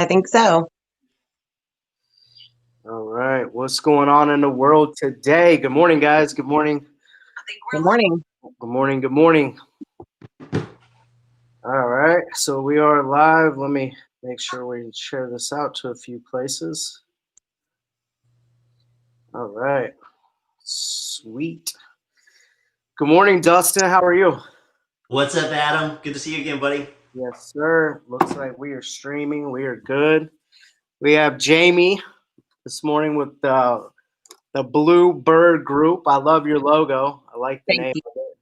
I think so. All right. What's going on in the world today? Good morning, guys. Good morning. Good morning. Good morning. Good morning. All right. So we are live. Let me make sure we share this out to a few places. All right. Sweet. Good morning, Dustin. How are you? What's up, Adam? Good to see you again, buddy. Yes, sir. Looks like we are streaming. We are good. We have Jamie this morning with the Blue Bird Group. I love your logo. I like the Thank name you. of it.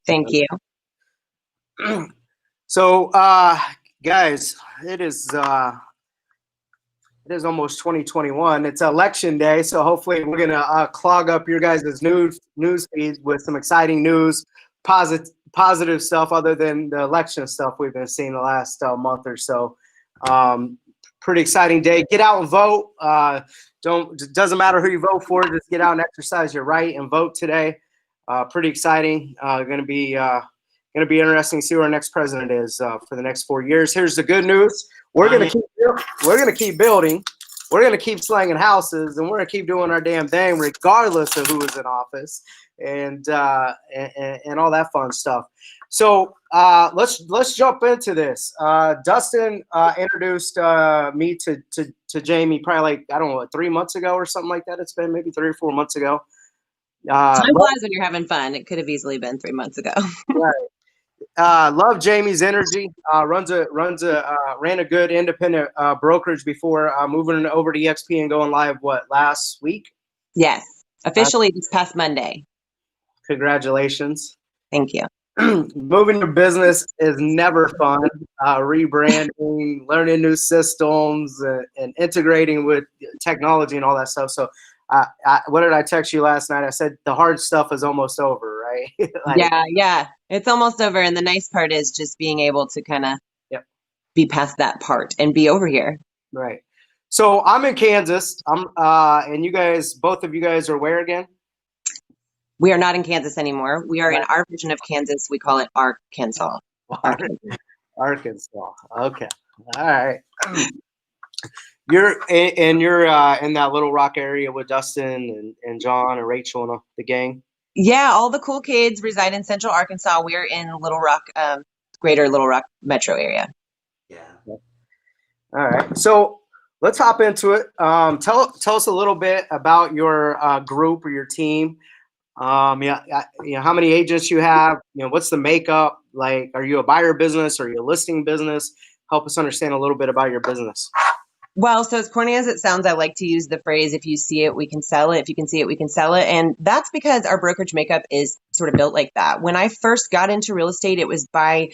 Thank you. So, guys, it is almost 2021. It's election day, so hopefully we're gonna clog up your guys' news feeds with some exciting news, positive stuff other than the election stuff we've been seeing the last month or so. Pretty exciting day. Get out and vote. It doesn't matter who you vote for. Just get out and exercise your right and vote today. Pretty exciting. Going to be interesting to see who our next president is for the next 4 years. Here's the good news: we're going to keep building. We're going to keep slanging houses, and we're going to keep doing our damn thing, regardless of who is in office, and all that fun stuff. So let's jump into this. Dustin introduced me to Jamie probably like, I don't know, 3 months ago or something like that. It's been maybe 3 or 4 months ago. Time flies when you're having fun. It could have easily been 3 months ago. Right. Love Jamie's energy. Ran a good independent brokerage before moving over to eXp and going live last week. Yes, officially this past Monday. Congratulations. Thank you. Moving your business is never fun. Rebranding, learning new systems, and integrating with technology and all that stuff. So, what did I text you last night? I said the hard stuff is almost over, right? Yeah, it's almost over. And the nice part is just being able to kind of be past that part and be over here. Right. So I'm in Kansas. And you guys, both of you guys are where again? We are not in Kansas anymore. We are in our version of Kansas. We call it Arkansas. Arkansas. Okay. All right. You're in that Little Rock area with Dustin and John and Rachel and the gang. Yeah, all the cool kids reside in Central Arkansas. We're in Little Rock, greater Little Rock metro area. Yeah. All right. So let's hop into it. Tell us a little bit about your group or your team. How many agents you have? What's the makeup? Like, are you a buyer business? Or are you a listing business? Help us understand a little bit about your business. Well, so as corny as it sounds, I like to use the phrase, if you see it, we can sell it. If you can see it, we can sell it. And that's because our brokerage makeup is sort of built like that. When I first got into real estate, it was by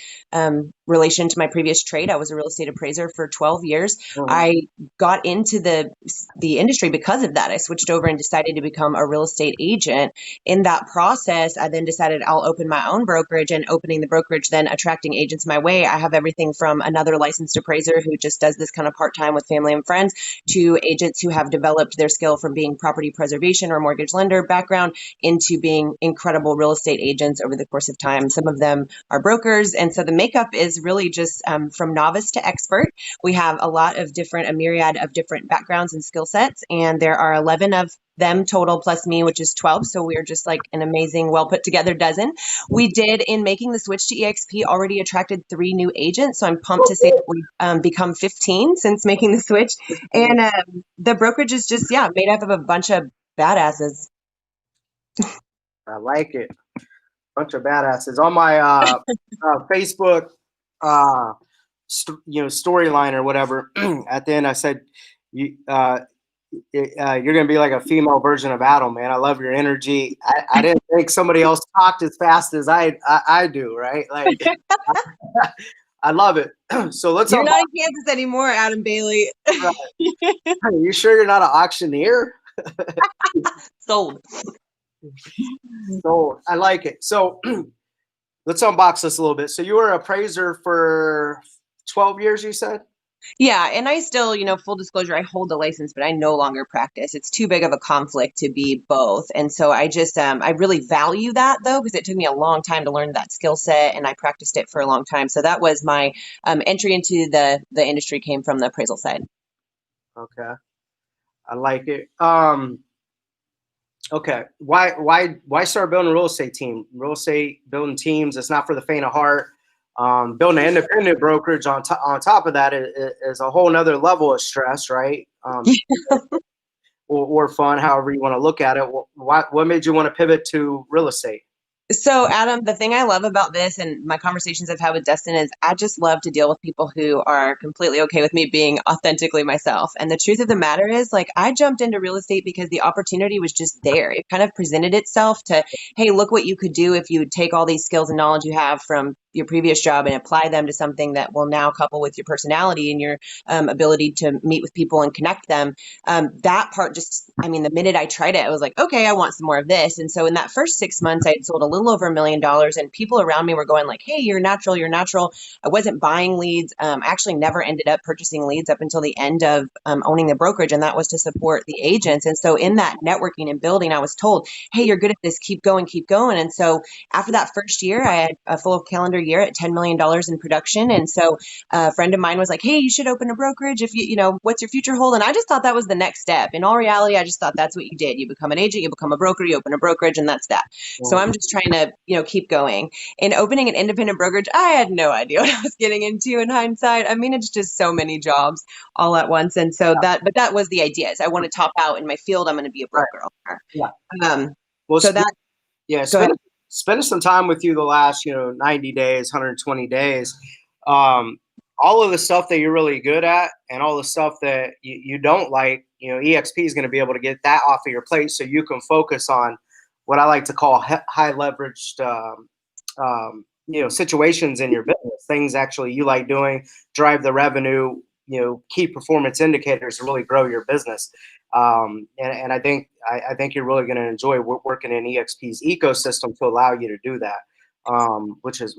relation to my previous trade. I was a real estate appraiser for 12 years. Mm-hmm. I got into the industry because of that. I switched over and decided to become a real estate agent. In that process, I then decided I'll open my own brokerage, and opening the brokerage, then attracting agents my way. I have everything from another licensed appraiser who just does this kind of part-time with family and friends, to agents who have developed their skill from being property preservation or mortgage lender background into being incredible real estate agents over the course of time. Some of them are brokers. And so the makeup is really just from novice to expert. We have a myriad of different backgrounds and skill sets. And there are 11 of them total plus me, which is 12. So we're just like an amazing, well put together dozen. We did, in making the switch to eXp, already attracted 3 new agents. So I'm pumped to say that we've become 15 since making the switch. And the brokerage is just, made up of a bunch of badasses. I like it. Bunch of badasses. On my Facebook, storyline or whatever, at the end I said, you're going to be like a female version of Adam, man. I love your energy. I didn't think somebody else talked as fast as I do, right? Like, I love it. So let's. You're not in Kansas anymore, Adam Bailey. Right. Are you sure you're not an auctioneer? Sold. I like it. So let's unbox this a little bit. So you were an appraiser for 12 years, you said? Yeah, and I still, full disclosure, I hold the license, but I no longer practice. It's too big of a conflict to be both. And so I just, I really value that though, because it took me a long time to learn that skill set and I practiced it for a long time. So that was my entry into the industry came from the appraisal side. Okay. I like it. Okay. Why start building a real estate team? Real estate building teams, it's not for the faint of heart. Building an independent brokerage on top of that is a whole nother level of stress, right? Or fun, however you want to look at it. What made you want to pivot to real estate? So, Adam, the thing I love about this and my conversations I've had with Dustin is I just love to deal with people who are completely okay with me being authentically myself. And the truth of the matter is, like, I jumped into real estate because the opportunity was just there. It kind of presented itself to, hey, look what you could do if you would take all these skills and knowledge you have from your previous job and apply them to something that will now couple with your personality and your ability to meet with people and connect them. That part just, I mean, the minute I tried it, I was like, okay, I want some more of this. And so in that first 6 months, I had sold a little over $1 million and people around me were going like, hey, you're natural, you're natural. I wasn't buying leads. I actually never ended up purchasing leads up until the end of owning the brokerage. And that was to support the agents. And so in that networking and building, I was told, hey, you're good at this, keep going, keep going. And so after that first year, I had a full calendar year at $10 million in production. And so a friend of mine was like, hey, you should open a brokerage if what's your future hold? And I just thought that was the next step. In all reality, I just thought that's what you did. You become an agent, you become a broker, you open a brokerage, and that's that. So I'm just trying to, keep going. In opening an independent brokerage, I had no idea what I was getting into in hindsight. I mean, it's just so many jobs all at once. And so but that was the idea is I want to top out in my field. I'm going to be a broker owner. Yeah. Well, so that, yeah, spending some time with you the last, 90 days, 120 days, all of the stuff that you're really good at and all the stuff that you don't like, eXp is going to be able to get that off of your plate so you can focus on what I like to call high leveraged, situations in your business, things actually you like doing, drive the revenue, key performance indicators to really grow your business. And I think you're really going to enjoy working in eXp's ecosystem to allow you to do that, which is.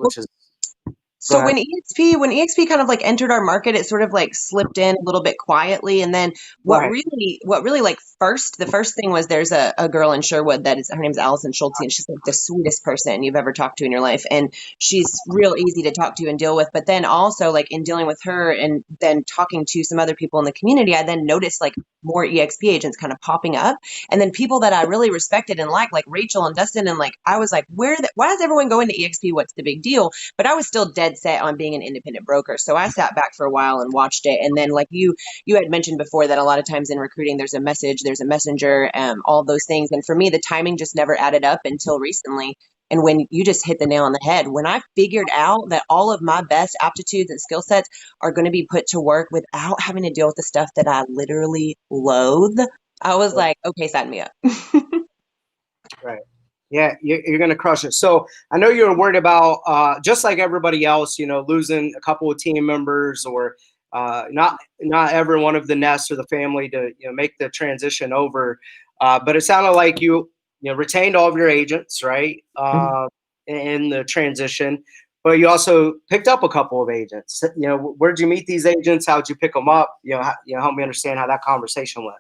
So when EXP kind of like entered our market, it sort of like slipped in a little bit quietly. And then what really like the first thing was there's a girl in Sherwood her name's Allison Schulte, and she's like the sweetest person you've ever talked to in your life. And she's real easy to talk to and deal with. But then also like in dealing with her and then talking to some other people in the community, I then noticed like more EXP agents kind of popping up. And then people that I really respected and liked, like Rachel and Dustin. And like, I was like, why is everyone going to EXP? What's the big deal? But I was still dead set on being an independent broker. So I sat back for a while and watched it. And then like you had mentioned before that a lot of times in recruiting, there's a message, there's a messenger, all those things. And for me, the timing just never added up until recently. And when you just hit the nail on the head, when I figured out that all of my best aptitudes and skill sets are going to be put to work without having to deal with the stuff that I literally loathe, I was like, okay, sign me up. Right. Yeah, you're going to crush it. So I know you're worried about, just like everybody else, losing a couple of team members or not every one of the nest or the family to make the transition over. But it sounded like you retained all of your agents, right, in the transition. But you also picked up a couple of agents. Where'd you meet these agents? How'd you pick them up? Help me understand how that conversation went.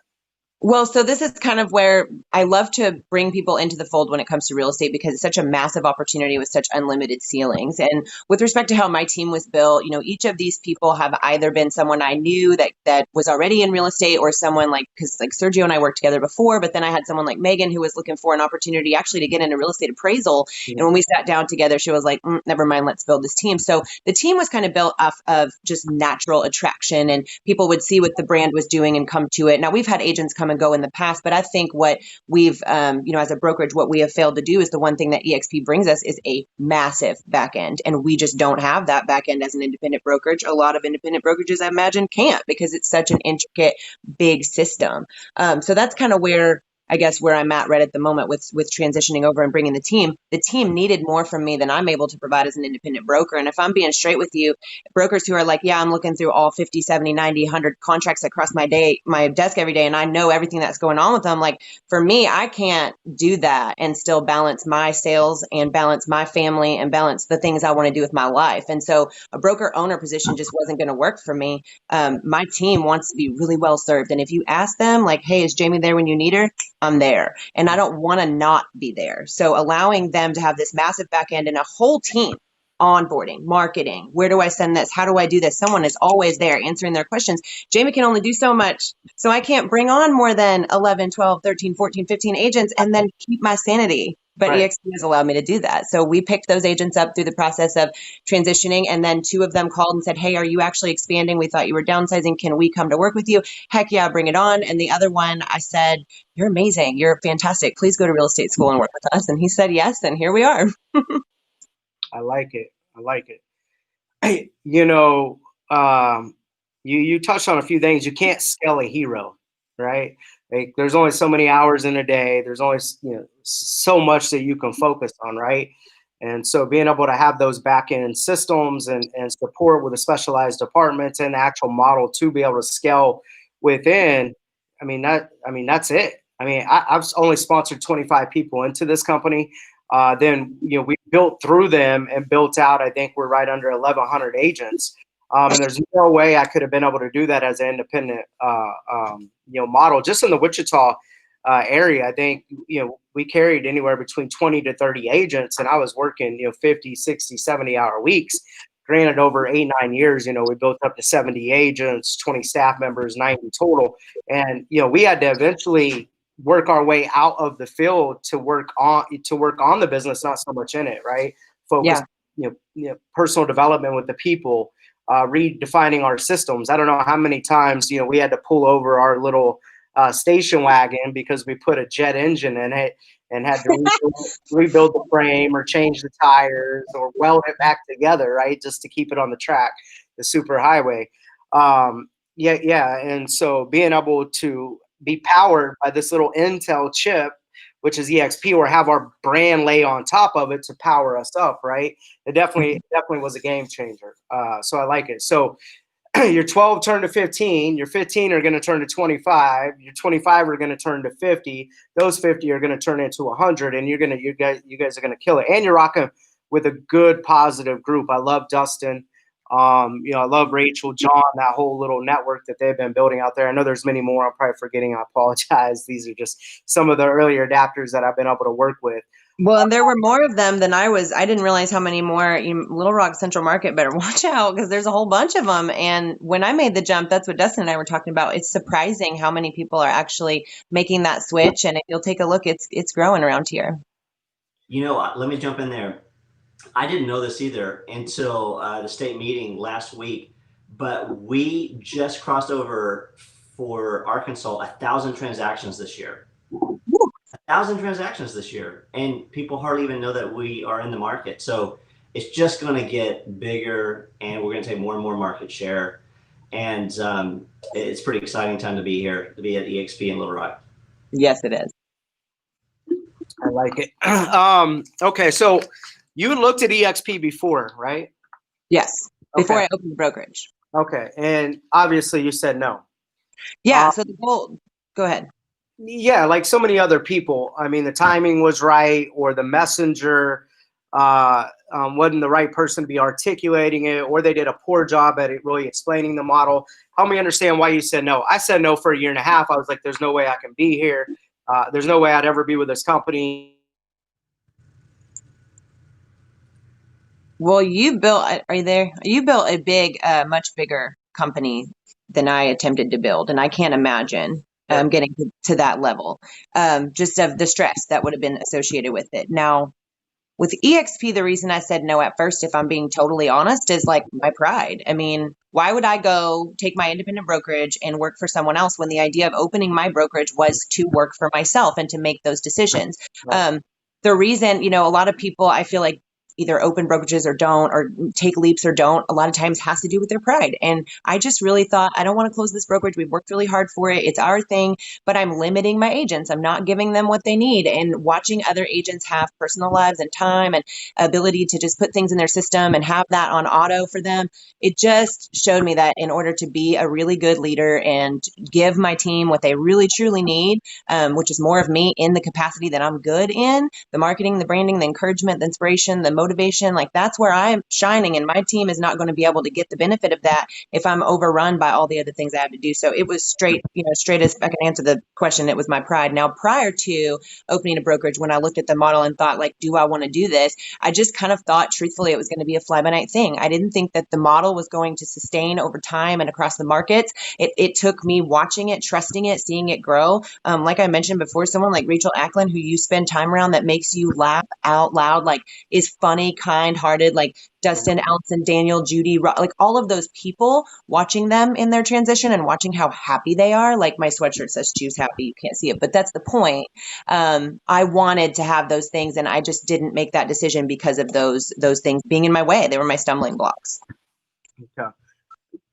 Well, so this is kind of where I love to bring people into the fold when it comes to real estate because it's such a massive opportunity with such unlimited ceilings. And with respect to how my team was built, each of these people have either been someone I knew that was already in real estate or someone because like Sergio and I worked together before, but then I had someone like Megan who was looking for an opportunity actually to get into real estate appraisal. Mm-hmm. And when we sat down together, she was like, never mind, let's build this team. So the team was kind of built off of just natural attraction and people would see what the brand was doing and come to it. Now we've had agents come and go in the past, but I think what we've, as a brokerage, what we have failed to do is the one thing that eXp brings us is a massive back end. And we just don't have that back end as an independent brokerage. A lot of independent brokerages, I imagine, can't because it's such an intricate, big system. So that's kind of where I guess where I'm at right at the moment with transitioning over and bringing the team needed more from me than I'm able to provide as an independent broker. And if I'm being straight with you, brokers who are like, yeah, I'm looking through all 50, 70, 90, 100 contracts that cross my desk every day, and I know everything that's going on with them. Like for me, I can't do that and still balance my sales and balance my family and balance the things I want to do with my life. And so a broker owner position just wasn't going to work for me. My team wants to be really well served. And if you ask them like, hey, is Jamie there when you need her? I'm there. And I don't want to not be there. So allowing them to have this massive back end and a whole team, onboarding, marketing, where do I send this? How do I do this? Someone is always there answering their questions. Jamie can only do so much. So I can't bring on more than 11, 12, 13, 14, 15 agents and then keep my sanity. But Right. eXp has allowed me to do that. So we picked those agents up through the process of transitioning. And then 2 of them called and said, hey, are you actually expanding? We thought you were downsizing. Can we come to work with you? Heck yeah, bring it on. And the other one, I said, you're amazing. You're fantastic. Please go to real estate school and work with us. And he said, yes. And here we are. I like it. I like it. You know, you touched on a few things. You can't scale a hero, right? Like there's only so many hours in a day. There's only so much that you can focus on, right? And so being able to have those back end systems and support with a specialized departments and the actual model to be able to scale within, that's it. I've only sponsored 25 people into this company. Then we built through them and built out. I think we're right under 1,100 agents, and there's no way I could have been able to do that as an independent model. Just in the Wichita area, I think we carried anywhere between 20 to 30 agents, and I was working 50, 60, 70-hour weeks. Granted, over 8-9 years, we built up to 70 agents, 20 staff members, 90 total, and we had to eventually work our way out of the field to work on the business, not so much in it, right? Focus, personal development with the people, redefining our systems. I don't know how many times we had to pull over our little station wagon because we put a jet engine in it and had to rebuild the frame or change the tires or weld it back together, right, just to keep it on the track, the super highway. And so being able to be powered by this little Intel chip, which is eXp, or have our brand lay on top of it to power us up, right? It definitely was a game changer. So I like it. So your 12 turn to 15, your 15 are going to turn to 25, your 25 are going to turn to 50, those 50 are going to turn into 100, and you guys are going to kill it. And you're rocking with a good, positive group. I love Dustin. I love Rachel, John, that whole little network that they've been building out there. I know there's many more I'm probably forgetting. I apologize. These are just some of the earlier adapters that I've been able to work with. Well, and there were more of them than I was. I didn't realize how many more. Little Rock Central Market better watch out because there's a whole bunch of them. And when I made the jump, that's what Dustin and I were talking about. It's surprising how many people are actually making that switch. And if you'll take a look, it's growing around here. Let me jump in there. I didn't know this either until the state meeting last week, but we just crossed over for Arkansas 1,000 transactions this year. 1,000 transactions this year, and people hardly even know that we are in the market. So it's just going to get bigger, and we're going to take more and more market share. And it's pretty exciting time to be here, to be at eXp in Little Rock. Yes, it is. I like it. Okay, so you looked at eXp before, right? Yes, before Okay. I opened the brokerage. Okay, and obviously you said no. Yeah, so the goal, go ahead. Yeah, like so many other people. I mean, the timing was right, or the messenger wasn't the right person to be articulating it, or they did a poor job at it really explaining the model. Help me understand why you said no. I said no for 1.5 years. I was like, there's no way I can be here. There's no way I'd ever be with this company. Well, you built, are you there? You built a big, much bigger company than I attempted to build. And I can't imagine getting to that level, just of the stress that would have been associated with it. Now, with eXp, the reason I said no at first, if I'm being totally honest, is like my pride. I mean, why would I go take my independent brokerage and work for someone else when the idea of opening my brokerage was to work for myself and to make those decisions? Right. The reason, a lot of people, I feel like either open brokerages or don't, or take leaps or don't, a lot of times has to do with their pride. And I just really thought, I don't want to close this brokerage. We've worked really hard for it. It's our thing, but I'm limiting my agents. I'm not giving them what they need. And watching other agents have personal lives and time and ability to just put things in their system and have that on auto for them, it just showed me that in order to be a really good leader and give my team what they really truly need, which is more of me in the capacity that I'm good in, the marketing, the branding, the encouragement, the inspiration, the motivation, like that's where I'm shining. And my team is not going to be able to get the benefit of that if I'm overrun by all the other things I have to do. So it was straight, straight as I can answer the question, it was my pride. Now, prior to opening a brokerage, when I looked at the model and thought, like, do I want to do this? I just kind of thought, truthfully, it was going to be a fly by night thing. I didn't think that the model was going to sustain over time and across the markets. It took me watching it, trusting it, seeing it grow. Like I mentioned before, someone like Rachel Ackland, who you spend time around, that makes you laugh out loud, like is funny, kind-hearted, like Dustin, Allison, Daniel, Judy, like all of those people, watching them in their transition and watching how happy they are. Like my sweatshirt says choose happy. You can't see it, but that's the point. I wanted to have those things, and I just didn't make that decision because of those things being in my way. They were my stumbling blocks. Okay.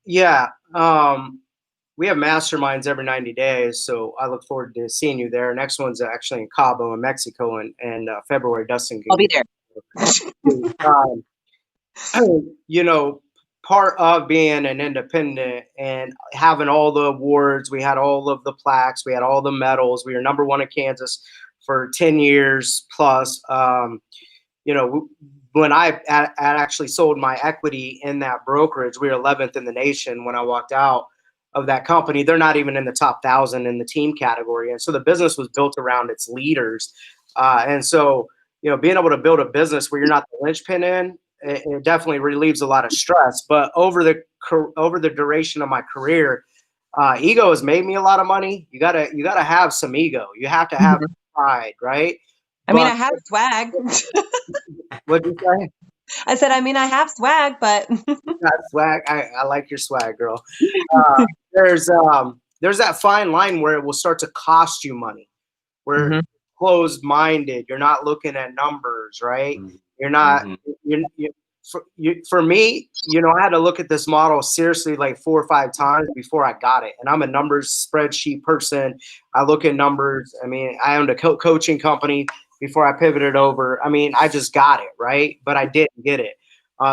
Yeah. We have masterminds every 90 days, so I look forward to seeing you there. Next one's actually in Cabo in Mexico in February. Dustin, I'll be there. Part of being an independent and having all the awards, we had all of the plaques, we had all the medals. We were number one in Kansas for 10 years plus. When I actually sold my equity in that brokerage, we were 11th in the nation when I walked out of that company. They're not even in the top 1,000 in the team category. And so the business was built around its leaders. And so, being able to build a business where you're not the linchpin in, it definitely relieves a lot of stress. But over the duration of my career, ego has made me a lot of money. You gotta have some ego. You have to have pride, right? I mean, I have swag. What'd you say? I said, I mean, I have swag, but Got swag. I like your swag, girl. There's that fine line where it will start to cost you money. Where closed-minded, you're not looking at numbers, right? You're not. For me, I had to look at this model seriously like 4 or 5 times before I got it. And I'm a numbers spreadsheet person. I look at numbers. I mean, I owned a coaching company before I pivoted over. I mean, I just got it, right? But I didn't get it.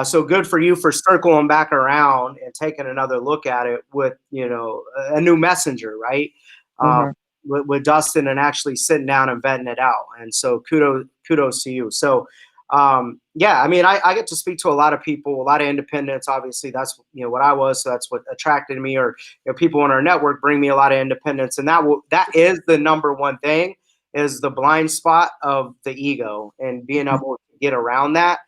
So good for you for circling back around and taking another look at it with, a new messenger, right? With Dustin and actually sitting down and vetting it out. And so kudos to you. So, I mean, I get to speak to a lot of people, a lot of independents. Obviously, that's what I was. So that's what attracted me. Or people in our network bring me a lot of independence, and that is the number one thing, is the blind spot of the ego, and being able to get around that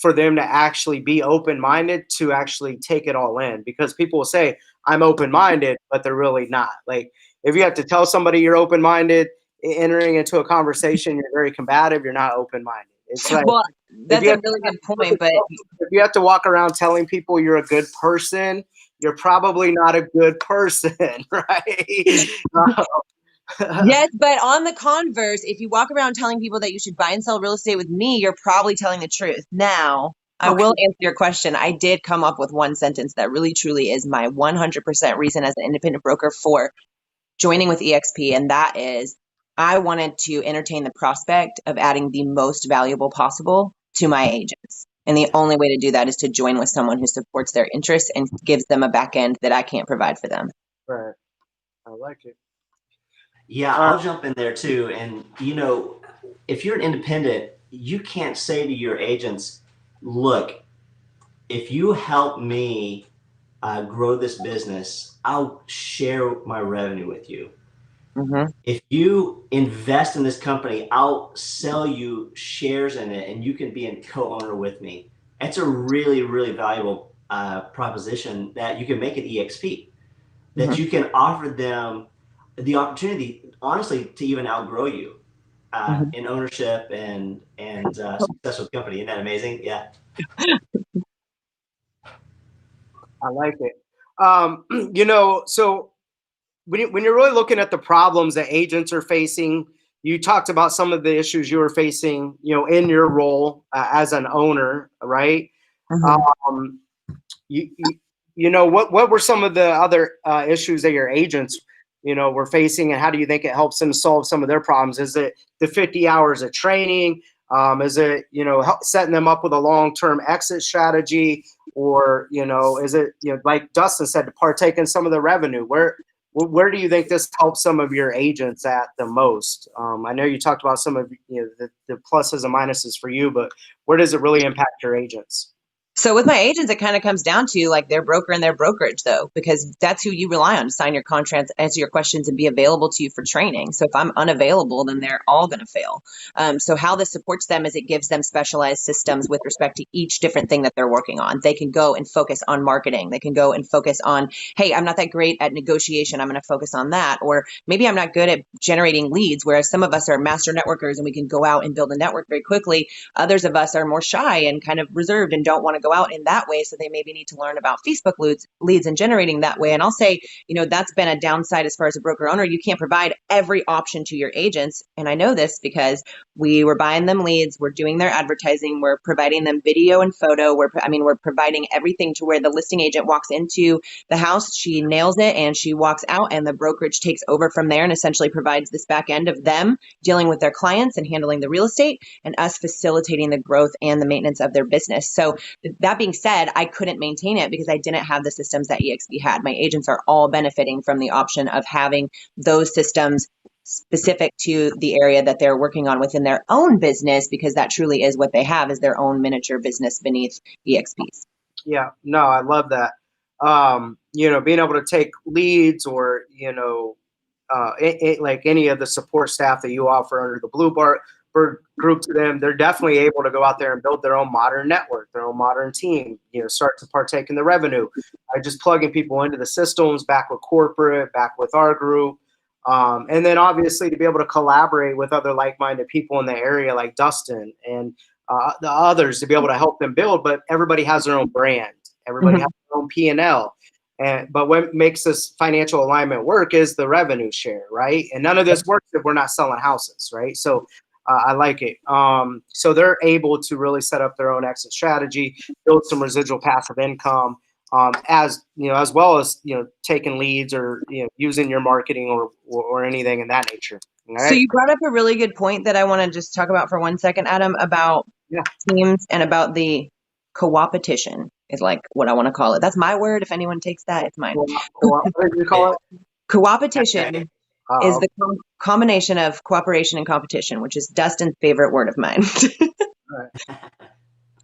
for them to actually be open-minded to actually take it all in. Because people will say I'm open-minded, but they're really not. Like, if you have to tell somebody you're open-minded, entering into a conversation, you're very combative, you're not open-minded. It's like, well, that's a really good point. But if you have to walk around telling people you're a good person, you're probably not a good person, right? Yes, but on the converse, if you walk around telling people that you should buy and sell real estate with me, you're probably telling the truth. Now, I will answer your question. I did come up with one sentence that really truly is my 100% reason as an independent broker for joining with eXp, and that is I wanted to entertain the prospect of adding the most valuable possible to my agents. And the only way to do that is to join with someone who supports their interests and gives them a back end that I can't provide for them. Right. I like it. Yeah, I'll jump in there too. And, if you're an independent, you can't say to your agents, look, if you help me grow this business, I'll share my revenue with you. If you invest in this company, I'll sell you shares in it and you can be a co-owner with me. It's a really, really valuable proposition that you can make at eXp, that you can offer them the opportunity, honestly, to even outgrow you in ownership and success with the company. Isn't that amazing? Yeah. I like it. So when you're really looking at the problems that agents are facing, you talked about some of the issues you were facing, in your role as an owner, right? Mhm. Um, you, you, what were some of the other issues that your agents, were facing, and how do you think it helps them solve some of their problems? Is it the 50 hours of training? Is it, setting them up with a long-term exit strategy? Or, is it, like Dustin said, to partake in some of the revenue? Where do you think this helps some of your agents at the most? I know you talked about some of, the pluses and minuses for you, but where does it really impact your agents? So with my agents, it kind of comes down to like their broker and their brokerage, though, because that's who you rely on to sign your contracts, answer your questions, and be available to you for training. So if I'm unavailable, then they're all going to fail. So how this supports them is it gives them specialized systems with respect to each different thing that they're working on. They can go and focus on marketing. They can go and focus on, hey, I'm not that great at negotiation. I'm going to focus on that. Or maybe I'm not good at generating leads, whereas some of us are master networkers and we can go out and build a network very quickly. Others of us are more shy and kind of reserved and don't want to go out in that way. So they maybe need to learn about Facebook leads and generating that way. And I'll say, that's been a downside as far as a broker owner. You can't provide every option to your agents. And I know this because we were buying them leads. We're doing their advertising. We're providing them video and photo. We're providing everything to where the listing agent walks into the house, she nails it, and she walks out, and the brokerage takes over from there and essentially provides this back end of them dealing with their clients and handling the real estate, and us facilitating the growth and the maintenance of their business. So that being said, I couldn't maintain it because I didn't have the systems that eXp had. My agents are all benefiting from the option of having those systems specific to the area that they're working on within their own business, because that truly is what they have, is their own miniature business beneath eXp's. Yeah, no, I love that. Being able to take leads, or, like any of the support staff that you offer under the Bird group to them, they're definitely able to go out there and build their own modern network, their own modern team, start to partake in the revenue. I just plugging people into the systems, back with corporate, back with our group. And then obviously to be able to collaborate with other like-minded people in the area, like Dustin and the others, to be able to help them build. But everybody has their own brand. Everybody has their own P&L. But what makes this financial alignment work is the revenue share, right? And none of this works if we're not selling houses, right? So I like it. So they're able to really set up their own exit strategy, build some residual passive income, as well as taking leads, or using your marketing or anything in that nature. So you brought up a really good point that I want to just talk about for 1 second, Adam, about teams and about the co-opetition is like what I want to call it. That's my word. If anyone takes that, it's mine. What did you call it? Co-opetition is the combination of cooperation and competition, which is Dustin's favorite word of mine.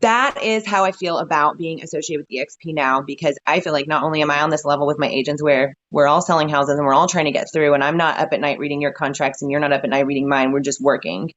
That is how I feel about being associated with eXp now, because I feel like not only am I on this level with my agents where we're all selling houses and we're all trying to get through, and I'm not up at night reading your contracts and you're not up at night reading mine, we're just working.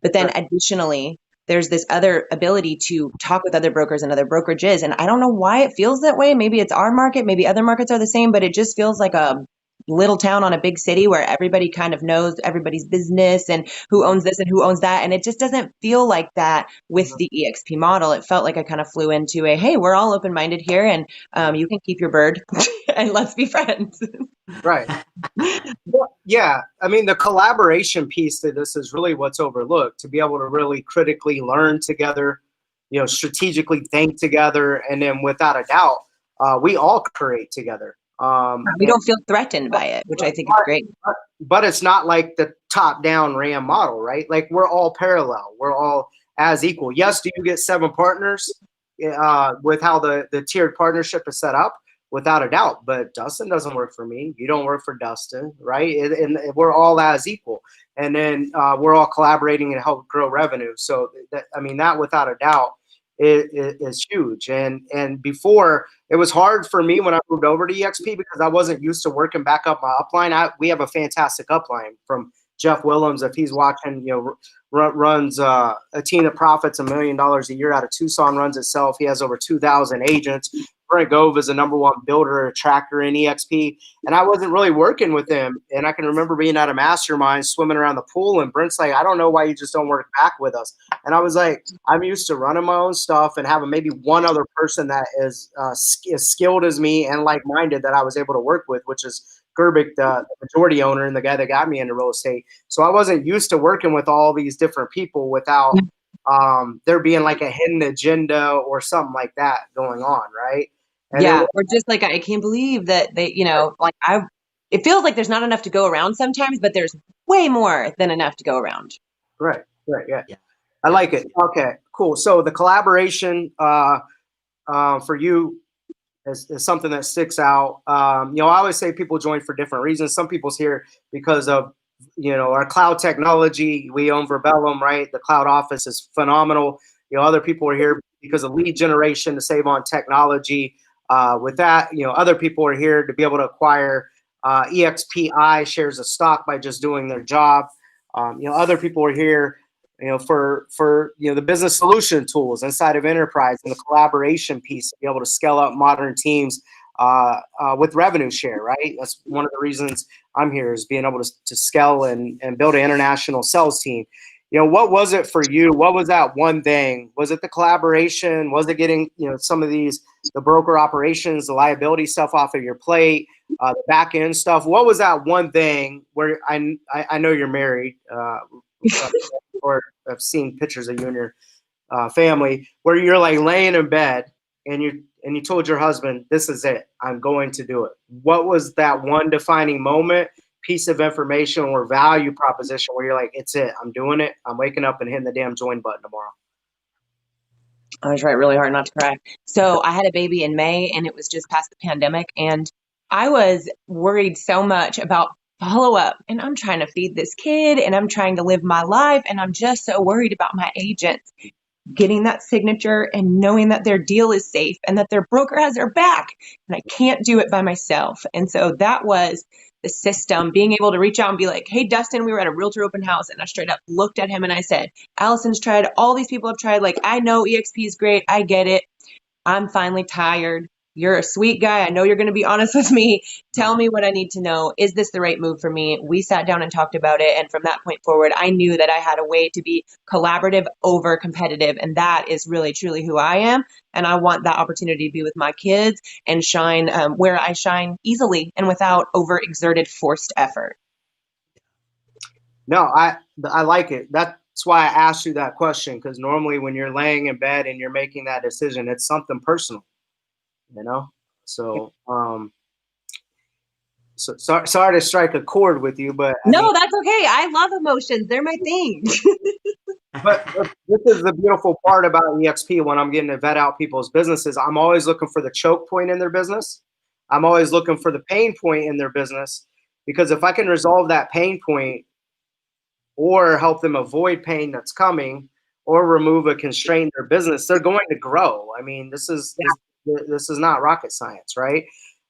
But then additionally, there's this other ability to talk with other brokers and other brokerages. And I don't know why it feels that way. Maybe it's our market, maybe other markets are the same, but it just feels like a little town on a big city where everybody kind of knows everybody's business and who owns this and who owns that. And it just doesn't feel like that with the eXp model. It felt like I kind of flew into hey, we're all open-minded here, and you can keep your bird and let's be friends. Right. Well, yeah. I mean, the collaboration piece to this is really what's overlooked, to be able to really critically learn together, strategically think together. And then without a doubt, we all create together. We don't feel threatened by it, which I think is great. But it's not like the top-down RAM model, right? Like, we're all parallel. We're all as equal. Yes, do you get 7 partners with how the tiered partnership is set up? Without a doubt. But Dustin doesn't work for me. You don't work for Dustin, right? And we're all as equal. And then we're all collaborating to help grow revenue. So, that without a doubt is huge. And before, it was hard for me when I moved over to eXp because I wasn't used to working back up my upline. We have a fantastic upline from Jeff Willems. If he's watching, runs a team that profits $1 million a year out of Tucson, runs itself. He has over 2,000 agents. Brent Gove is the #1 builder attractor in eXp, and I wasn't really working with him. And I can remember being at a mastermind, swimming around the pool, and Brent's like, "I don't know why you just don't work back with us." And I was like, "I'm used to running my own stuff and having maybe one other person that is as skilled as me and like-minded that I was able to work with, which is Gerbic, the majority owner and the guy that got me into real estate. So I wasn't used to working with all these different people without there being like a hidden agenda or something like that going on, right? And then Yeah, or just like I can't believe that they, like it feels like there's not enough to go around sometimes, but there's way more than enough to go around. right, yeah. Yeah. I like it. Okay, cool. So the collaboration for you is something that sticks out. I always say people join for different reasons. Some people's here because of our cloud technology. We own Verbellum, right? The cloud office is phenomenal. Other people are here because of lead generation to save on technology. With that, other people are here to be able to acquire EXPI shares of stock by just doing their job. Other people are here for the business solution tools inside of enterprise and the collaboration piece to be able to scale up modern teams with revenue share, right? That's one of the reasons I'm here, is being able to scale and build an international sales team. What was it for you? What was that one thing? Was it the collaboration? Was it getting some of the broker operations, the liability stuff off of your plate, the back end stuff? What was that one thing where I know you're married, or I've seen pictures of you and your family, where you're like laying in bed and you told your husband, "This is it. I'm going to do it." What was that one defining moment, piece of information, or value proposition where you're like, "It's it. I'm doing it. I'm waking up and hitting the damn join button tomorrow"? I try really hard not to cry. So I had a baby in May, and it was just past the pandemic, and I was worried so much about follow up, and I'm trying to feed this kid and I'm trying to live my life, and I'm just so worried about my agents getting that signature and knowing that their deal is safe and that their broker has their back, and I can't do it by myself. And so that was the system, being able to reach out and be like, "Hey, Dustin, we were at a realtor open house," and I straight up looked at him and I said, "Allison's tried, all these people have tried, like, I know EXP is great, I get it, I'm finally tired. You're a sweet guy. I know you're going to be honest with me. Tell me what I need to know. Is this the right move for me?" We sat down and talked about it. And from that point forward, I knew that I had a way to be collaborative over competitive. And that is really, truly who I am. And I want that opportunity to be with my kids and shine where I shine easily and without overexerted, forced effort. No, I like it. That's why I asked you that question, because normally when you're laying in bed and you're making that decision, it's something personal. So sorry to strike a chord with you, but No, that's okay. I love emotions. They're my thing. but this is the beautiful part about EXP. When I'm getting to vet out people's businesses, I'm always looking for the choke point in their business. I'm always looking for the pain point in their business, because if I can resolve that pain point or help them avoid pain that's coming, or remove a constraint in their business, they're going to grow. I mean, this is not rocket science, right?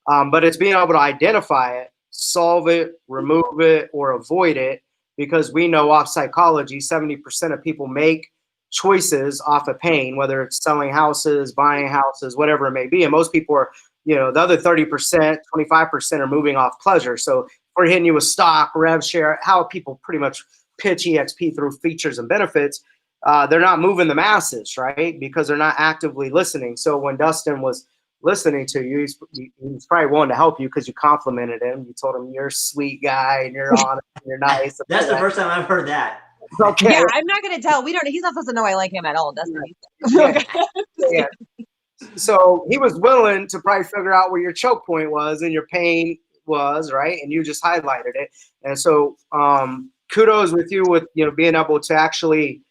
But it's being able to identify it, solve it, remove it, or avoid it, because we know off psychology, 70% of people make choices off of pain, whether it's selling houses, buying houses, whatever it may be. And most people are, the other 30%, 25% are moving off pleasure. So if we're hitting you with stock, rev share, how people pretty much pitch EXP through features and benefits, they're not moving the masses, right? Because they're not actively listening. So when Dustin was listening to you, he's probably willing to help you because you complimented him. You told him you're a sweet guy and you're honest and you're nice. That's the first time I've heard that. Okay. Yeah, I'm not going to tell. He's not supposed to know I like him at all, Dustin. Yeah. So he was willing to probably figure out where your choke point was and your pain was, right? And you just highlighted it. And so kudos with you with being able to actually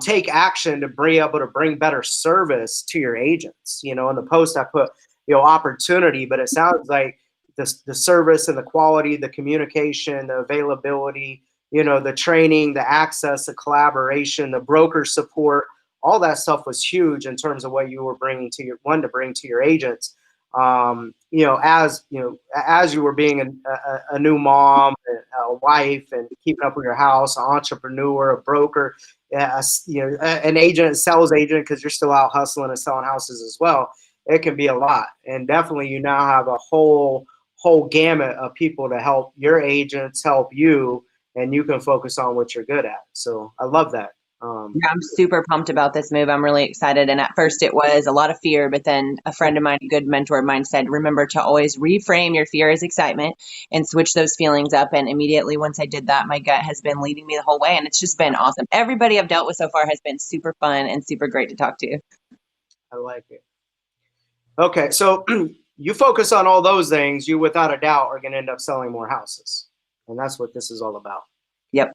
take action to be able to bring better service to your agents. In the post I put opportunity, but it sounds like the service and the quality, the communication, the availability, the training, the access, the collaboration, the broker support, all that stuff was huge in terms of what you were bringing to bring to your agents. As you were being a new mom, a wife, and keeping up with your house, an entrepreneur, a broker, an agent, a sales agent, because you're still out hustling and selling houses as well. It can be a lot, and definitely you now have a whole gamut of people to help your agents help you, and you can focus on what you're good at. So I love that. Yeah, I'm super pumped about this move. I'm really excited. And at first it was a lot of fear, but then a friend of mine, a good mentor of mine, said, remember to always reframe your fear as excitement and switch those feelings up. And immediately once I did that, my gut has been leading me the whole way. And it's just been awesome. Everybody I've dealt with so far has been super fun and super great to talk to. I like it. Okay, so you focus on all those things, you without a doubt are going to end up selling more houses. And that's what this is all about. Yep.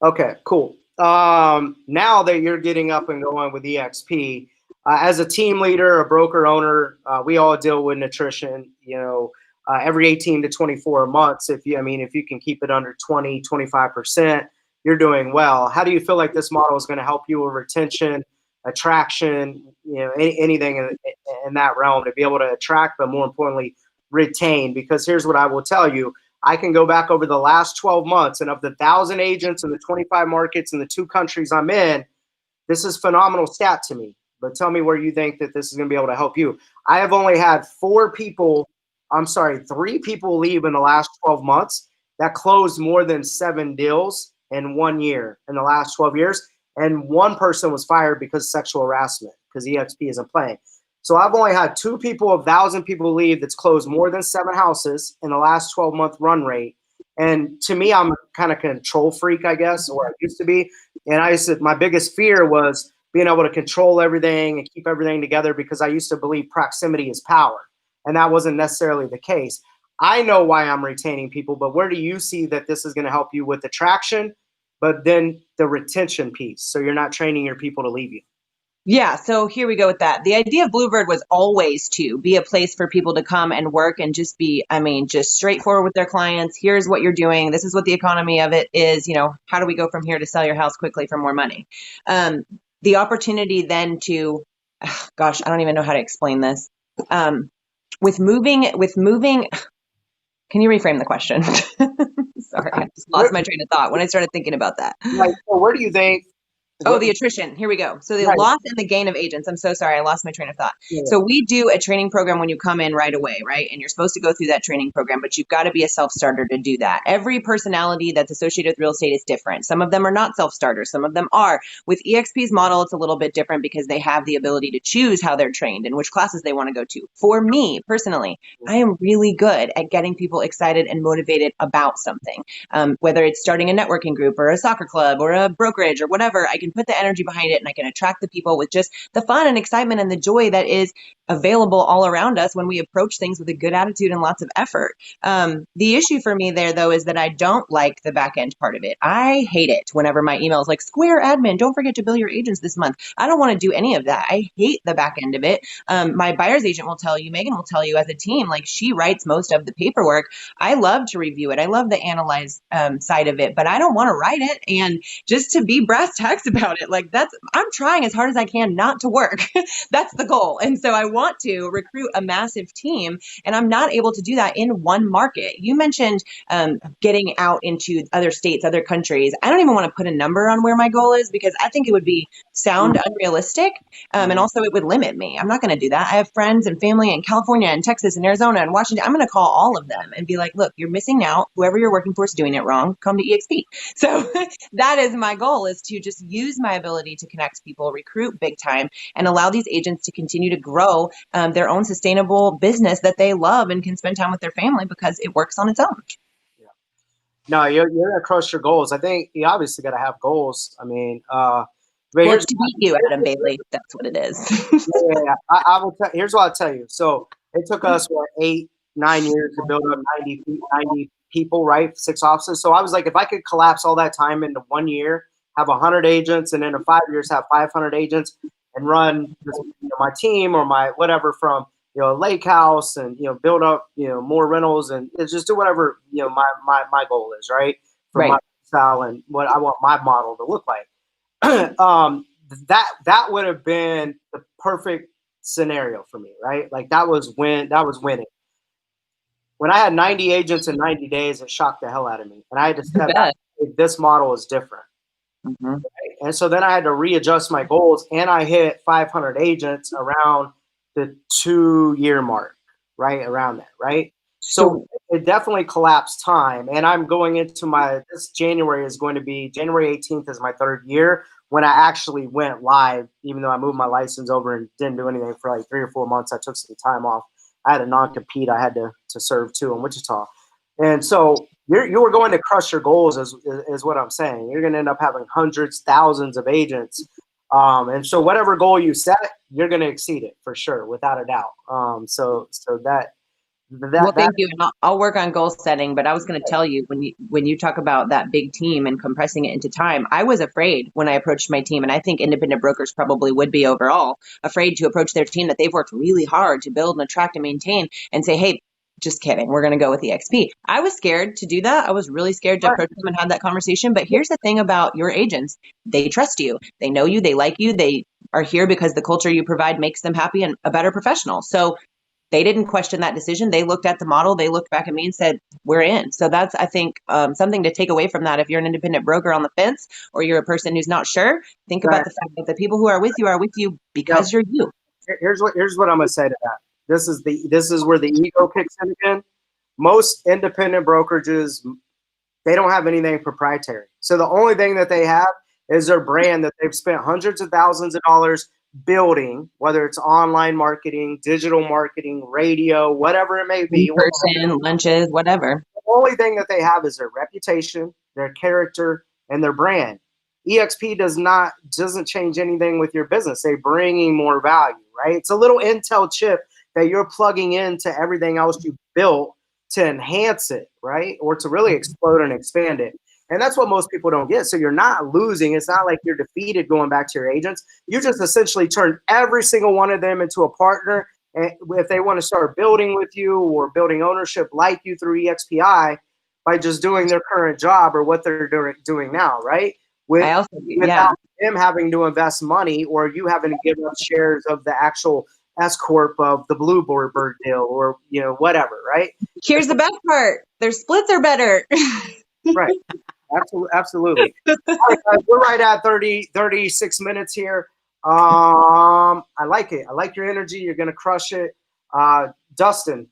Okay, cool. Now that you're getting up and going with eXp, as a team leader, a broker owner, we all deal with nutrition, every 18 to 24 months. If you can keep it under 20, 25%, you're doing well. How do you feel like this model is going to help you with retention, attraction, anything in that realm to be able to attract, but more importantly, retain? Because here's what I will tell you. I can go back over the last 12 months, and of the 1,000 agents in the 25 markets in the 2 countries I'm in, this is phenomenal stat to me. But tell me where you think that this is going to be able to help you. I have only had 3 people leave in the last 12 months that closed more than 7 deals in 1 year in the last 12 years. And 1 person was fired because of sexual harassment because eXp isn't playing. So I've only had 2 people of 1,000 people leave that's closed more than 7 houses in the last 12-month run rate. And to me, I'm a kind of control freak, I guess, or I used to be. And my biggest fear was being able to control everything and keep everything together because I used to believe proximity is power. And that wasn't necessarily the case. I know why I'm retaining people, but where do you see that this is going to help you with attraction, but then the retention piece? So you're not training your people to leave you. Yeah, so here we go with that. The idea of Bluebird was always to be a place for people to come and work and just be, just straightforward with their clients. Here's what you're doing. This is what the economy of it is. How do we go from here to sell your house quickly for more money? The opportunity then to, I don't even know how to explain this. With moving, can you reframe the question? Sorry, I just lost my train of thought when I started thinking about that. Right. So where do you think? Oh, the attrition. Here we go. So the loss and the gain of agents. I'm so sorry. I lost my train of thought. Yeah. So we do a training program when you come in right away, right? And you're supposed to go through that training program, but you've got to be a self-starter to do that. Every personality that's associated with real estate is different. Some of them are not self-starters. Some of them are. With eXp's model, it's a little bit different because they have the ability to choose how they're trained and which classes they want to go to. For me, personally, I am really good at getting people excited and motivated about something. Whether it's starting a networking group or a soccer club or a brokerage or whatever, I can put the energy behind it and I can attract the people with just the fun and excitement and the joy that is available all around us when we approach things with a good attitude and lots of effort. The issue for me there, though, is that I don't like the back end part of it. I hate it whenever my email is like, Square admin, don't forget to bill your agents this month. I don't want to do any of that. I hate the back end of it. My buyer's agent will tell you, Megan will tell you, as a team, like, she writes most of the paperwork. I love to review it. I love the analyze side of it, but I don't want to write it. And just to be brass tacks about it, like, I'm trying as hard as I can not to work. That's the goal. And so I want to recruit a massive team, and I'm not able to do that in one market. You mentioned getting out into other states, other countries. I don't even want to put a number on where my goal is because I think it would sound unrealistic. And also it would limit me. I'm not going to do that. I have friends and family in California and Texas and Arizona and Washington. I'm going to call all of them and be like, look, you're missing out. Whoever you're working for is doing it wrong. Come to eXp. So that is my goal, is to just use my ability to connect people, recruit big time, and allow these agents to continue to grow their own sustainable business that they love and can spend time with their family because it works on its own. Yeah. No, you're going to crush your goals. I think you obviously got to have goals. I mean, well, it's to beat you, Adam Bailey. That's what it is. Yeah. I will here's what I'll tell you. So it took us 8-9 years to build up 90 people, right? 6 offices. So I was like, if I could collapse all that time into 1 year, have 100 agents, and then in 5 years have 500 agents, and run my team or my whatever from a lake house, and build up more rentals, and just do whatever my goal is, right? For my style and what I want my model to look like. That would have been the perfect scenario for me, right? Like that was winning. When I had 90 agents in 90 days, it shocked the hell out of me, and I had to step back. This model is different. Mm-hmm. Right? And so then I had to readjust my goals, and I hit 500 agents around the 2-year mark, right around that, right? So it definitely collapsed time, and I'm going into this January is going to be January 18th is my 3rd year, when I actually went live, even though I moved my license over and didn't do anything for like 3 or 4 months, I took some time off. I had a non-compete I had to serve too in Wichita. And so you were going to crush your goals is what I'm saying. You're going to end up having hundreds, thousands of agents. And so whatever goal you set, you're going to exceed it for sure, without a doubt. So Well, thank you. And I'll work on goal setting, but I was going to tell you when you talk about that big team and compressing it into time, I was afraid when I approached my team, and I think independent brokers probably would be overall afraid to approach their team that they've worked really hard to build and attract and maintain and say, hey, just kidding, we're going to go with eXp. I was scared to do that. I was really scared to approach them and have that conversation. But here's the thing about your agents. They trust you. They know you. They like you. They are here because the culture you provide makes them happy and a better professional. So they didn't question that decision. They looked at the model. They looked back at me and said, we're in. So that's, I think, something to take away from that. If you're an independent broker on the fence or you're a person who's not sure, think about the fact that the people who are with you because you're you. Here's what I'm going to say to that. This is where the ego kicks in again. Most independent brokerages, they don't have anything proprietary. So the only thing that they have is their brand that they've spent hundreds of thousands of dollars building, whether it's online marketing, digital marketing, radio, whatever it may be. In-person, lunches, whatever. The only thing that they have is their reputation, their character, and their brand. eXp doesn't change anything with your business. They're bringing more value, right? It's a little Intel chip that you're plugging into everything else you built to enhance it, right? Or to really explode and expand it. And that's what most people don't get. So you're not losing. It's not like you're defeated going back to your agents. You just essentially turn every single one of them into a partner. And if they want to start building with you or building ownership like you through EXPI by just doing their current job or what they're doing now, right? Without them having to invest money or you having to give up shares of the actual S Corp of the Bluebird deal or, whatever, right? Here's the best part. Their splits are better. Right. Absolutely. All right, guys, we're right at 36 minutes here. I like it. I like your energy. You're going to crush it. Dustin,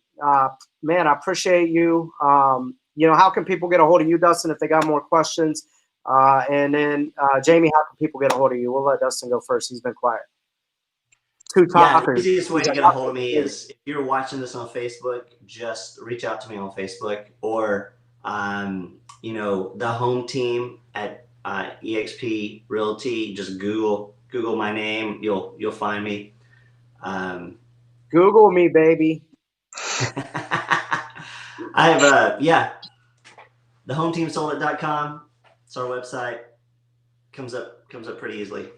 man, I appreciate you. How can people get a hold of you, Dustin, if they got more questions? And then Jamie, how can people get a hold of you? We'll let Dustin go first. He's been quiet. Two talkers. The easiest way to get a hold of me is if you're watching this on Facebook, just reach out to me on Facebook or, the home team at eXp Realty. Just Google my name. You'll find me. Google me, baby. I have thehometeamsold.com. It's our website. Comes up pretty easily.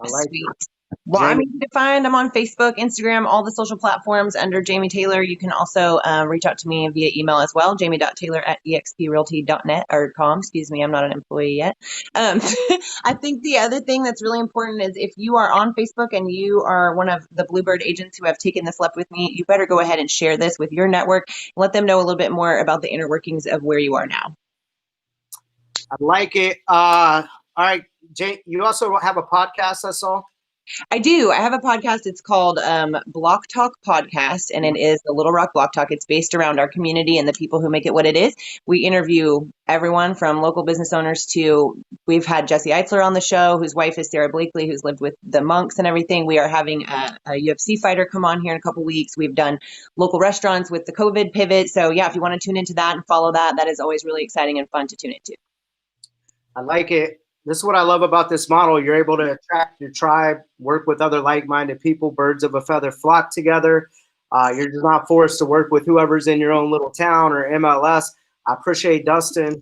I like it. Well, I'm easy to find. I'm on Facebook, Instagram, all the social platforms under Jamie Taylor. You can also reach out to me via email as well, jamie.taylor@exprealty.net or com. Excuse me, I'm not an employee yet. I think the other thing that's really important is if you are on Facebook and you are one of the Bluebird agents who have taken this leap with me, you better go ahead and share this with your network and let them know a little bit more about the inner workings of where you are now. I like it. All right, Jay, you also have a podcast, I saw. I do. I have a podcast. It's called Block Talk Podcast, and it is the Little Rock Block Talk. It's based around our community and the people who make it what it is. We interview everyone from local business owners to, we've had Jesse Eitzler on the show, whose wife is Sarah Blakely, who's lived with the monks and everything. We are having a UFC fighter come on here in a couple weeks. We've done local restaurants with the COVID pivot. So yeah, if you want to tune into that and follow that, that is always really exciting and fun to tune into. I like it. This is what I love about this model. You're able to attract your tribe, work with other like-minded people, birds of a feather flock together. You're just not forced to work with whoever's in your own little town or MLS. I appreciate Dustin.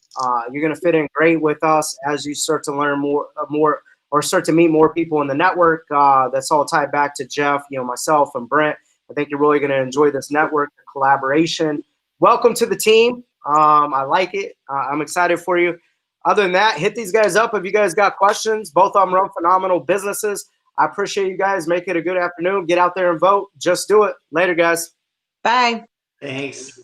You're going to fit in great with us as you start to learn more or start to meet more people in the network. That's all tied back to Jeff, myself and Brent. I think you're really going to enjoy this network, the collaboration. Welcome to the team. I like it. I'm excited for you. Other than that, hit these guys up if you guys got questions. Both of them run phenomenal businesses. I appreciate you guys. Make it a good afternoon. Get out there and vote. Just do it. Later, guys. Bye. Thanks.